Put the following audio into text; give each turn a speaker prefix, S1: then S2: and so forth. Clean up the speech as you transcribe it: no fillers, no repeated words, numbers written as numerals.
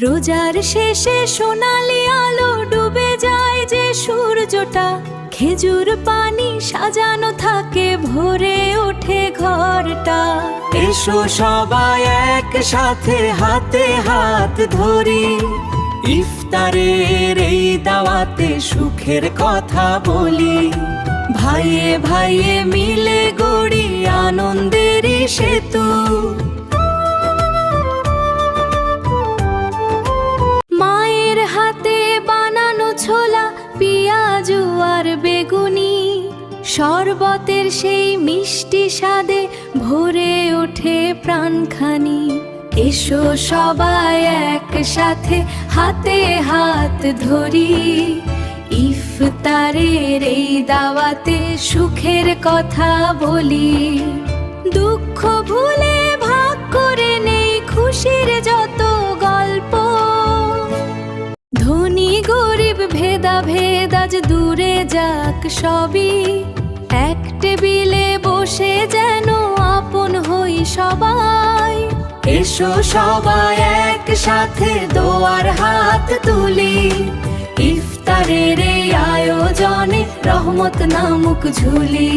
S1: রোজার শেষে সোনালি আলো ডুবে যায় যে সূর্যটা, খেজুর পানি সাজানো থাকে, ভরে ওঠে ঘরটা।
S2: এসো সবাই একসাথে হাতে হাত ধরি, ইফতারের এই দাওয়াতে সুখের কথা বলি। ভাইয়ে ভাইয়ে মিলে গড়ি আনন্দেরই সেতু।
S1: মায়ের হাতে বানানো ছোলা, পেঁয়াজ আর বেগুনি, শরবতের সেই মিষ্টি স্বাদে ভরে ওঠে প্রাণখানি। এসো সবাই একসাথে হাতে হাত ধরি, ইফতারের এই দাওয়াতে সুখের কথা বলি। দুঃখ ভুলে ভাগ করে নেই খুশির যত গল্প, ধনী গরিব ভেদাভেদ আজ দূরে যাক সবই। এক টেবিলে বসে যেন আপন হই সবাই।
S2: এসো সবাই একসাথে দোয়ার হাত তুলি, ইফতারের এই আয়োজনে রহমত নামুক ঝুলি।